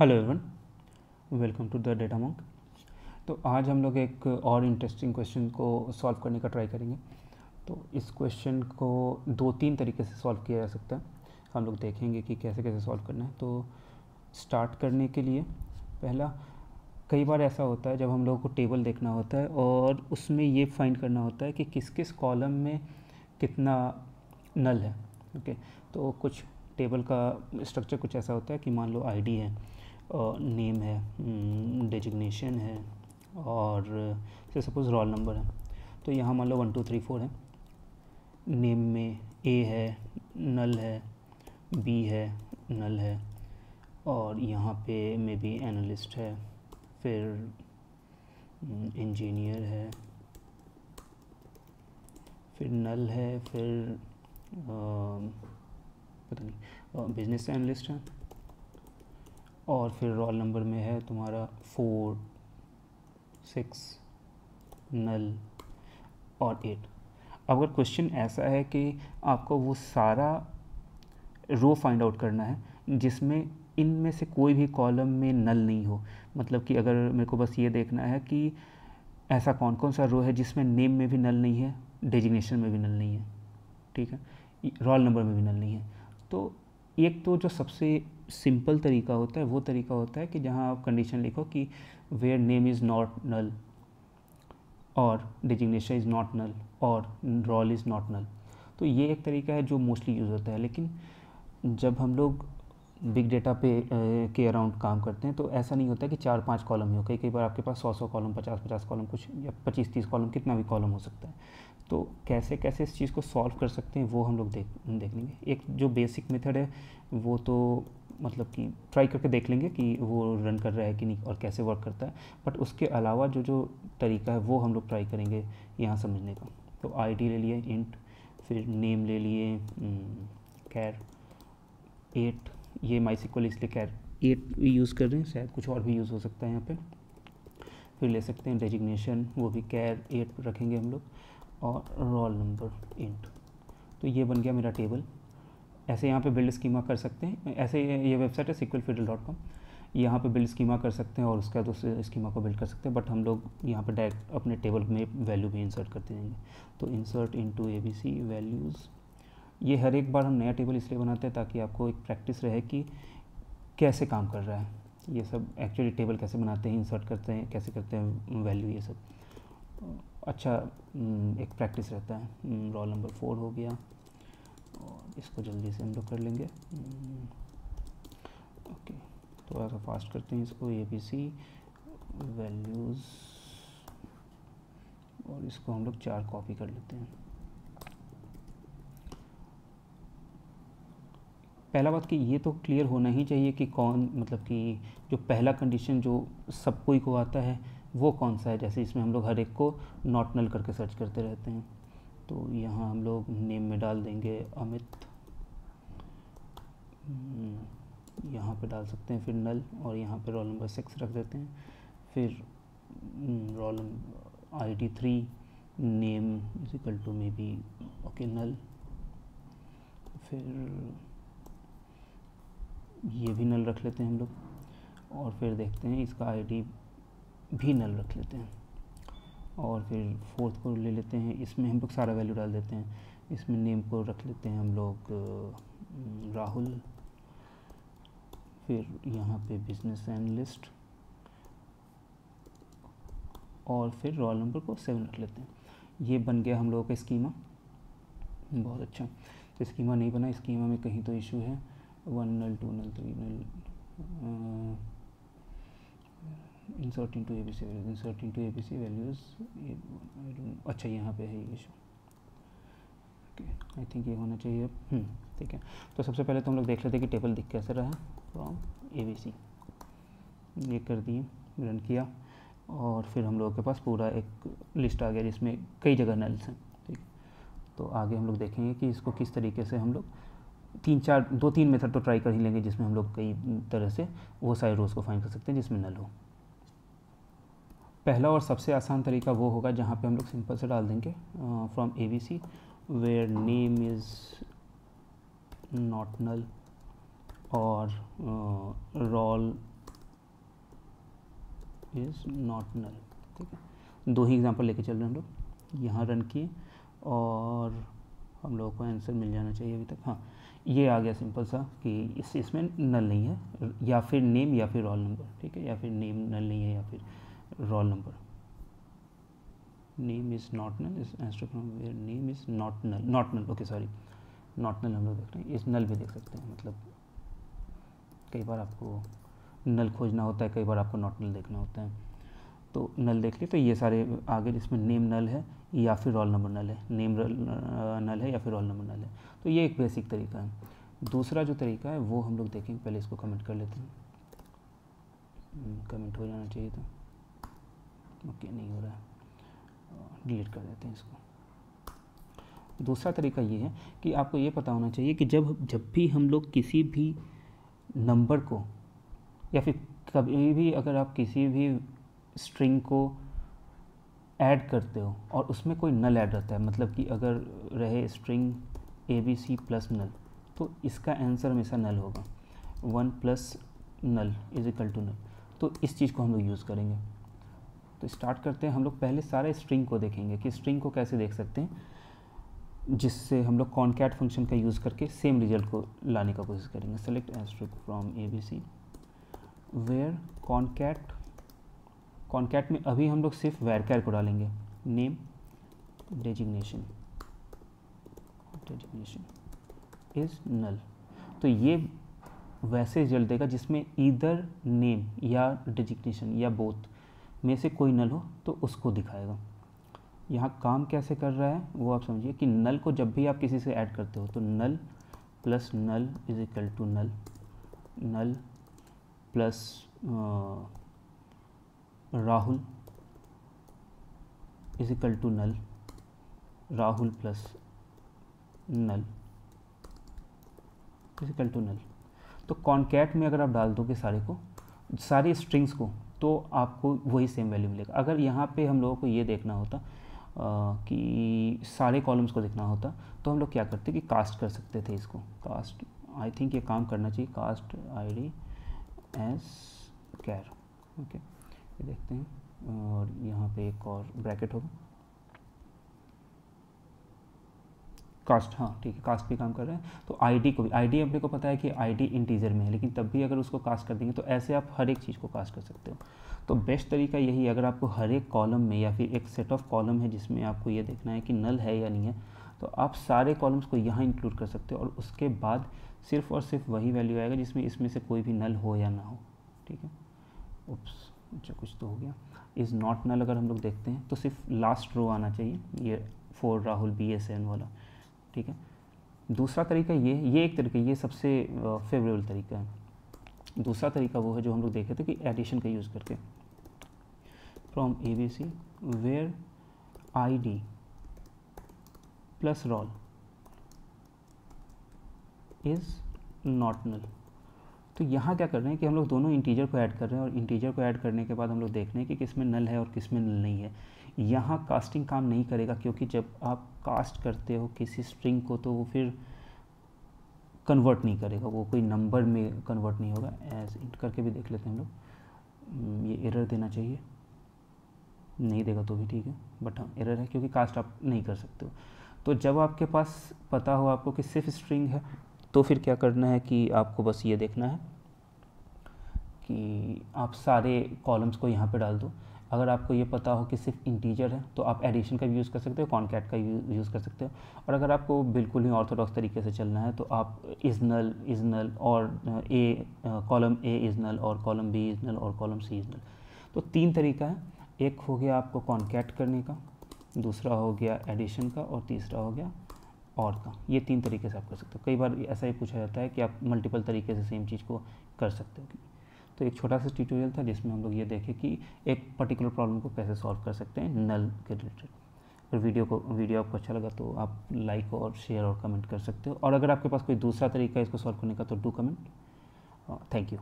Hello everyone, welcome to the Data Monk. तो आज हम लोग एक और इंटरेस्टिंग क्वेश्चन को सॉल्व करने का ट्राई करेंगे। तो इस क्वेश्चन को दो तीन तरीके से सॉल्व किया जा सकता है। हम लोग देखेंगे कि कैसे कैसे सॉल्व करना है। तो स्टार्ट करने के लिए पहला, कई बार ऐसा होता है जब हम लोगों को टेबल देखना होता है और उसमें ये फाइंड करना होता है कि किस किस कॉलम में कितना नल है। ओके, तो कुछ टेबल का स्ट्रक्चर कुछ ऐसा होता है कि मान लो आईडी है, नेम है, डेजिग्नेशन है और से सपोज़ रोल नंबर है। तो यहाँ मान लो 1 2 3 4 है। नेम में ए है, नल है, बी है, नल है, और यहाँ पे मे बी एनालिस्ट है, फिर इंजीनियर है, फिर नल है, फिर पता नहीं बिजनेस एनालिस्ट है, और फिर रोल नंबर में है तुम्हारा 4 6 नल और 8। अगर क्वेश्चन ऐसा है कि आपको वो सारा रो फाइंड आउट करना है जिसमें इनमें से कोई भी कॉलम में नल नहीं हो, मतलब कि अगर मेरे को बस ये देखना है कि ऐसा कौन कौन सा रो है जिसमें नेम में भी नल नहीं है, डेजिग्नेशन में भी नल नहीं है, ठीक है, रोल नंबर में भी नल नहीं है, तो एक तो जो सबसे सिंपल तरीका होता है वो तरीका होता है कि जहाँ आप कंडीशन लिखो कि where name is not null और डेजिग्नेशन इज़ नॉट नल और रोल इज़ नॉट नल। तो ये एक तरीका है जो मोस्टली यूज़ होता है। लेकिन जब हम लोग बिग डेटा पे के अराउंड काम करते हैं तो ऐसा नहीं होता कि 4-5 कॉलम ही हो। कई बार आपके पास 100 कॉलम, 50-50 कॉलम, कुछ या 25-30 कॉलम, कितना भी कॉलम हो सकता है। तो कैसे कैसे इस चीज़ को सॉल्व कर सकते हैं वो हम लोग देख लेंगे। एक जो बेसिक मेथड है वो तो मतलब कि ट्राई करके देख लेंगे कि वो रन कर रहा है कि नहीं और कैसे वर्क करता है। बट उसके अलावा जो जो तरीका है वो हम लोग ट्राई करेंगे यहाँ समझने का। तो आईडी ले लिए इंट, फिर नेम ले लिए कैर 8, ये माइसिक्वल इसलिए कैर 8 यूज़ कर रहे हैं, शायद कुछ और भी यूज़ हो सकता है यहाँ पे। फिर ले सकते हैं डेजिग्नेशन, वो भी कैर 8 रखेंगे हम लोग, और रोल नंबर इंट। तो ये बन गया मेरा टेबल। ऐसे यहाँ पे बिल्ड स्कीमा कर सकते हैं। ऐसे ये वेबसाइट है sequelfiddle.com, यहाँ पे बिल्ड स्कीमा कर सकते हैं और उसका दूसरे स्कीमा को बिल्ड कर सकते हैं। बट हम लोग यहाँ पे डायरेक्ट अपने टेबल में वैल्यू भी इंसर्ट करते जाएंगे। तो इंसर्ट इनटू ABC वैल्यूज़, ये हर एक बार हम नया टेबल इसलिए बनाते हैं ताकि आपको एक प्रैक्टिस रहे कि कैसे काम कर रहा है, ये सब एक्चुअली टेबल कैसे बनाते हैं, इंसर्ट करते हैं, कैसे करते हैं वैल्यू, ये सब अच्छा एक प्रैक्टिस रहता है। रोल नंबर 4 हो गया और इसको जल्दी से हम लोग कर लेंगे। ओके, थोड़ा सा फास्ट करते हैं इसको। ABC वैल्यूज़, और इसको हम लोग 4 कॉपी कर लेते हैं। पहला बात कि ये तो क्लियर होना ही चाहिए कि कौन, मतलब कि जो पहला कंडीशन जो सब कोई को आता है वो कौन सा है। जैसे इसमें हम लोग हर एक को नॉट नल करके सर्च करते रहते हैं। तो यहाँ हम लोग नेम में डाल देंगे अमित, यहाँ पे डाल सकते हैं फिर नल, और यहाँ पे रोल नंबर 6 रख देते हैं। फिर roll ID 3, name is equal to maybe okay null, फिर ये भी नल रख लेते हैं हम लोग, और फिर देखते हैं इसका ID भी नल रख लेते हैं, और फिर फोर्थ को ले लेते हैं। इसमें हम लोग सारा वैल्यू डाल देते हैं। इसमें नेम को रख लेते हैं हम लोग राहुल, फिर यहाँ पे बिजनेस एनालिस्ट, और फिर रोल नंबर को 7 रख लेते हैं। ये बन गया हम लोगों का स्कीमा। बहुत अच्छा। तो स्कीमा नहीं बना, स्कीमा में कहीं तो इशू है। 1 null, 2 null, 3 null, insert into ABC values, insert into ABC values, अच्छा यहाँ पे है ये इशू। ओके, आई थिंक ये होना चाहिए अब। ठीक है, तो सबसे पहले तो हम लोग देख लेते हैं कि टेबल दिख कैसे रहा है। फ्रॉम ABC ये कर दिए, रन किया, और फिर हम लोगों के पास पूरा एक लिस्ट आ गया जिसमें कई जगह नल्स हैं। ठीक, तो आगे हम लोग देखेंगे कि इसको किस तरीके से हम लोग 2-3 मेथड तो ट्राई कर ही लेंगे जिसमें हम लोग कई तरह से वो सारे रोज़ को फाइंड कर सकते हैं जिसमें नल हो। पहला और सबसे आसान तरीका वो होगा जहाँ पे हम लोग सिंपल से डाल देंगे from ABC where name is not null और रोल इज़ नॉट नल। ठीक है, 2 ही एग्जांपल लेके चल रहे हैं हम लोग, यहाँ रन किए और हम लोगों को आंसर मिल जाना चाहिए अभी तक। हाँ, ये आ गया सिंपल सा कि इसमें नल नहीं है, या फिर नेम या फिर रोल नंबर। ठीक है, या फिर नेम नल नहीं है या फिर role number. Name is not null, is answer from where name is not null, not null, okay sorry, not null हम लोग देख रहे हैं, इस नल भी देख सकते हैं। मतलब कई बार आपको नल खोजना होता है, कई बार आपको नॉट नल देखना होता है। तो नल देख लिए, तो ये सारे आगे जिसमें नेम नल है या फिर रोल नंबर नल है, नेम नल है या फिर रोल नंबर नल है। तो ये एक बेसिक तरीका है। दूसरा जो तरीका है वो हम लोग देखेंगे, पहले इसको कमेंट कर लेते हैं। कमेंट हो जाना चाहिए था, ओके नहीं हो रहा है, डिलीट कर देते हैं इसको। दूसरा तरीका ये है कि आपको ये पता होना चाहिए कि जब भी हम लोग किसी भी नंबर को, या फिर कभी भी अगर आप किसी भी स्ट्रिंग को ऐड करते हो और उसमें कोई नल ऐड रहता है, मतलब कि अगर रहे स्ट्रिंग ABC प्लस नल, तो इसका आंसर हमेशा नल होगा। 1 plus null is equal to null. तो इस चीज़ को हम लोग यूज़ करेंगे। तो स्टार्ट करते हैं। हम लोग पहले सारे स्ट्रिंग को देखेंगे कि स्ट्रिंग को कैसे देख सकते हैं, जिससे हम लोग कॉनकैट फंक्शन का यूज़ करके सेम रिजल्ट को लाने का कोशिश करेंगे। Select asterisk from ABC where concat में अभी हम लोग सिर्फ वैरकैर को डालेंगे। Name designation is null. तो ये वैसे रिजल्ट देगा जिसमें ईदर नेम या डेजिग्नेशन या बोथ में से कोई नल हो, तो उसको दिखाएगा। यहाँ काम कैसे कर रहा है वो आप समझिए कि नल को जब भी आप किसी से ऐड करते हो तो null plus null is equal to null, null plus Rahul is equal to null, Rahul plus null is equal to null. तो कॉनकैट में अगर आप डाल दोगे सारी स्ट्रिंग्स को, तो आपको वही सेम वैल्यू मिलेगा। अगर यहाँ पे हम लोगों को ये देखना होता कि सारे कॉलम्स को देखना होता, तो हम लोग क्या करते कि कास्ट कर सकते थे इसको। कास्ट, आई थिंक ये काम करना चाहिए, कास्ट ID एज कैर। ओके, ये देखते हैं, और यहाँ पे एक और ब्रैकेट होगा, कास्ट। हाँ ठीक है, कास्ट भी काम कर रहे हैं। तो ID को भी, ID अपने को पता है कि ID इंटीजर में है, लेकिन तब भी अगर उसको कास्ट कर देंगे तो ऐसे आप हर एक चीज़ को कास्ट कर सकते हो। तो बेस्ट तरीका यही है, अगर आपको हर एक कॉलम में या फिर एक सेट ऑफ कॉलम है जिसमें आपको ये देखना है कि नल है या नहीं है, तो आप सारे कॉलम्स को यहाँ इंक्लूड कर सकते हो, और उसके बाद सिर्फ और सिर्फ वही वैल्यू आएगा जिसमें इसमें से कोई भी नल हो या ना हो। ठीक है, उप्स, अच्छा कुछ तो हो गया। इज़ नॉट नल अगर हम लोग देखते हैं तो सिर्फ लास्ट रो आना चाहिए, ये फॉर राहुल BSN वाला। ठीक है, दूसरा तरीका ये एक तरीका, ये सबसे फेवरेबल तरीका है। दूसरा तरीका वो है जो हम लोग देखे थे कि एडिशन का यूज़ करके, from ABC where ID plus role is not null. तो यहाँ क्या कर रहे हैं कि हम लोग दोनों इंटीजर को ऐड कर रहे हैं, और इंटीजर को ऐड करने के बाद हम लोग देख रहे हैं कि किस में नल है और किस में नल नहीं है। यहाँ कास्टिंग काम नहीं करेगा, क्योंकि जब आप कास्ट करते हो किसी स्ट्रिंग को तो वो फिर कन्वर्ट नहीं करेगा, वो कोई नंबर में कन्वर्ट नहीं होगा। एज इंट करके भी देख लेते हैं हम लोग, ये एरर देना चाहिए, नहीं देगा तो भी ठीक है, बट हाँ एरर है क्योंकि कास्ट आप नहीं कर सकते हो। तो जब आपके पास पता हो आपको कि सिर्फ स्ट्रिंग है, तो फिर क्या करना है कि आपको बस ये देखना है कि आप सारे कॉलम्स को यहाँ पे डाल दो। अगर आपको ये पता हो कि सिर्फ इंटीजर है, तो आप एडिशन का भी यूज़ कर सकते हो, कॉनकैट का यूज़ कर सकते हो। और अगर आपको बिल्कुल ही ऑर्थोडॉक्स तरीके से चलना है, तो आप इज़ नल और कॉलम A इज़ नल और कॉलम B इज़ नल और कॉलम C इज़ नल। तो 3 तरीका है, एक हो गया आपको कॉनकैट करने का, दूसरा हो गया एडिशन का, और तीसरा हो गया और का। ये 3 तरीके से आप कर सकते हो। कई बार ऐसा ही पूछा जाता है कि आप मल्टीपल तरीके से सेम चीज़ को कर सकते हो। तो एक छोटा सा ट्यूटोरियल था जिसमें हम लोग ये देखें कि एक पर्टिकुलर प्रॉब्लम को कैसे सॉल्व कर सकते हैं नल के रिलेटेड। अगर वीडियो आपको अच्छा लगा तो आप लाइक और शेयर और कमेंट कर सकते हो, और अगर आपके पास कोई दूसरा तरीका है इसको सॉल्व करने का तो डू कमेंट। Thank you.